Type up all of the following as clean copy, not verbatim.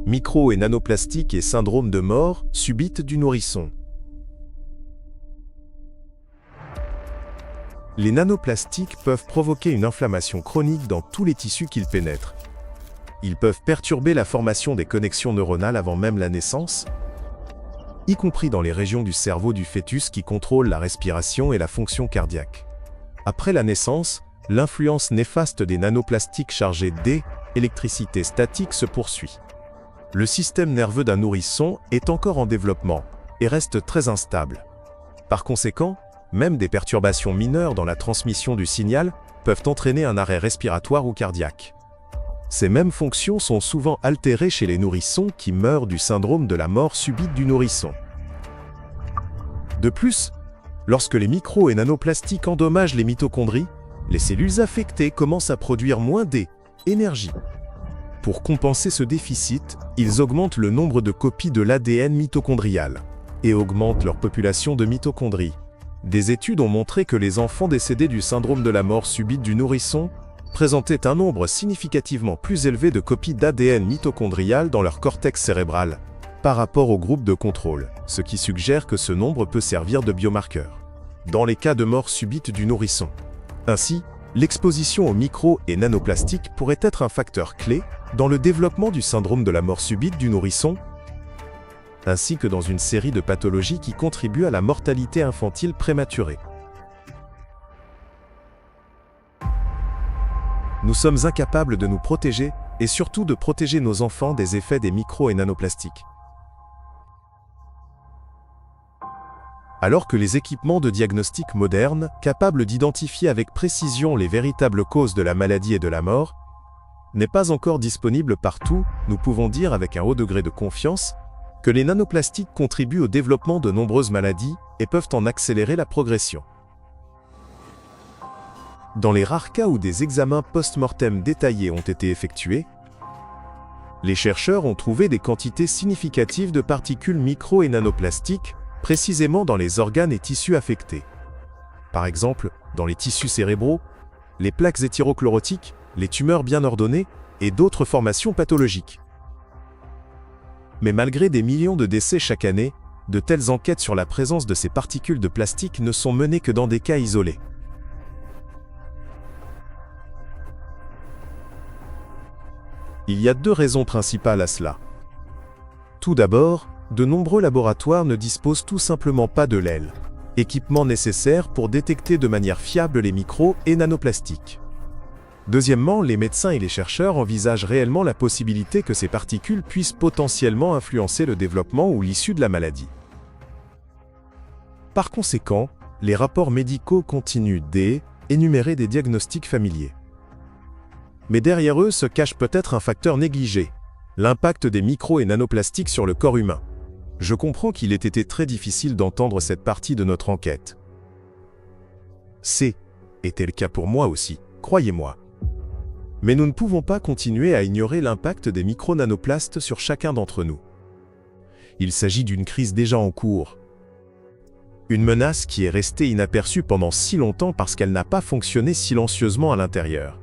Micro- et nanoplastiques et syndrome de mort subite du nourrisson. Les nanoplastiques peuvent provoquer une inflammation chronique dans tous les tissus qu'ils pénètrent. Ils peuvent perturber la formation des connexions neuronales avant même la naissance, y compris dans les régions du cerveau du fœtus qui contrôlent la respiration et la fonction cardiaque. Après la naissance, l'influence néfaste des nanoplastiques chargés d'électricité statique se poursuit. Le système nerveux d'un nourrisson est encore en développement et reste très instable. Par conséquent, même des perturbations mineures dans la transmission du signal peuvent entraîner un arrêt respiratoire ou cardiaque. Ces mêmes fonctions sont souvent altérées chez les nourrissons qui meurent du syndrome de la mort subite du nourrisson. De plus, lorsque les micro- et nanoplastiques endommagent les mitochondries, les cellules affectées commencent à produire moins d'énergie. Pour compenser ce déficit, ils augmentent le nombre de copies de l'ADN mitochondrial et augmentent leur population de mitochondries. Des études ont montré que les enfants décédés du syndrome de la mort subite du nourrisson présentaient un nombre significativement plus élevé de copies d'ADN mitochondrial dans leur cortex cérébral par rapport au groupe de contrôle, ce qui suggère que ce nombre peut servir de biomarqueur dans les cas de mort subite du nourrisson. Ainsi, l'exposition aux micro- et nanoplastiques pourrait être un facteur clé dans le développement du syndrome de la mort subite du nourrisson, ainsi que dans une série de pathologies qui contribuent à la mortalité infantile prématurée. Nous sommes incapables de nous protéger et surtout de protéger nos enfants des effets des micro- et nanoplastiques. Alors que les équipements de diagnostic modernes, capables d'identifier avec précision les véritables causes de la maladie et de la mort, n'est pas encore disponible partout, nous pouvons dire avec un haut degré de confiance que les nanoplastiques contribuent au développement de nombreuses maladies et peuvent en accélérer la progression. Dans les rares cas où des examens post-mortem détaillés ont été effectués, les chercheurs ont trouvé des quantités significatives de particules micro- et nanoplastiques, précisément dans les organes et tissus affectés. Par exemple, dans les tissus cérébraux, les plaques éthyrochlorotiques, les tumeurs bien ordonnées et d'autres formations pathologiques. Mais malgré des millions de décès chaque année, de telles enquêtes sur la présence de ces particules de plastique ne sont menées que dans des cas isolés. Il y a deux raisons principales à cela. Tout d'abord, de nombreux laboratoires ne disposent tout simplement pas de l'équipement nécessaire pour détecter de manière fiable les micro- et nanoplastiques. Deuxièmement, les médecins et les chercheurs envisagent réellement la possibilité que ces particules puissent potentiellement influencer le développement ou l'issue de la maladie. Par conséquent, les rapports médicaux continuent d'énumérer des diagnostics familiers. Mais derrière eux se cache peut-être un facteur négligé, l'impact des micro- et nanoplastiques sur le corps humain. Je comprends qu'il ait été très difficile d'entendre cette partie de notre enquête. Était le cas pour moi aussi, croyez-moi. Mais nous ne pouvons pas continuer à ignorer l'impact des micro-nanoplastes sur chacun d'entre nous. Il s'agit d'une crise déjà en cours. Une menace qui est restée inaperçue pendant si longtemps parce qu'elle n'a pas fonctionné silencieusement à l'intérieur.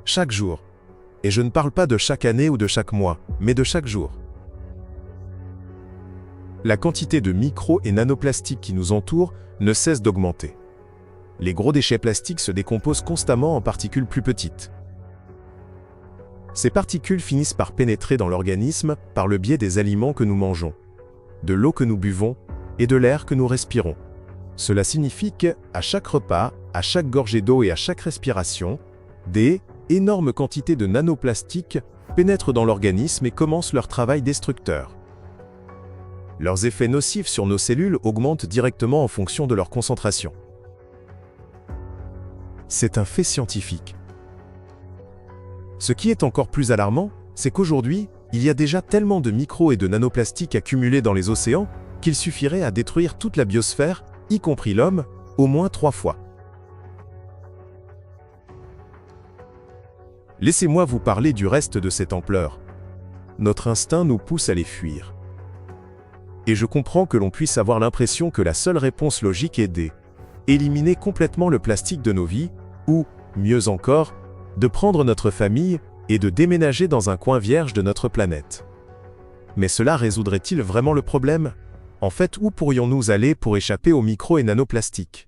Chaque jour, et je ne parle pas de chaque année ou de chaque mois, mais de chaque jour. La quantité de micro- et nanoplastiques qui nous entourent ne cesse d'augmenter. Les gros déchets plastiques se décomposent constamment en particules plus petites. Ces particules finissent par pénétrer dans l'organisme par le biais des aliments que nous mangeons, de l'eau que nous buvons et de l'air que nous respirons. Cela signifie qu'à chaque repas, à chaque gorgée d'eau et à chaque respiration, des énormes quantités de nanoplastiques pénètrent dans l'organisme et commencent leur travail destructeur. Leurs effets nocifs sur nos cellules augmentent directement en fonction de leur concentration. C'est un fait scientifique. Ce qui est encore plus alarmant, c'est qu'aujourd'hui, il y a déjà tellement de micro- et de nanoplastiques accumulés dans les océans qu'il suffirait à détruire toute la biosphère, y compris l'homme, au moins 3 fois. Laissez-moi vous parler du reste de cette ampleur. Notre instinct nous pousse à les fuir. Et je comprends que l'on puisse avoir l'impression que la seule réponse logique est d'éliminer complètement le plastique de nos vies, ou, mieux encore, de prendre notre famille et de déménager dans un coin vierge de notre planète. Mais cela résoudrait-il vraiment le problème? En fait, où pourrions-nous aller pour échapper aux micro et nanoplastiques?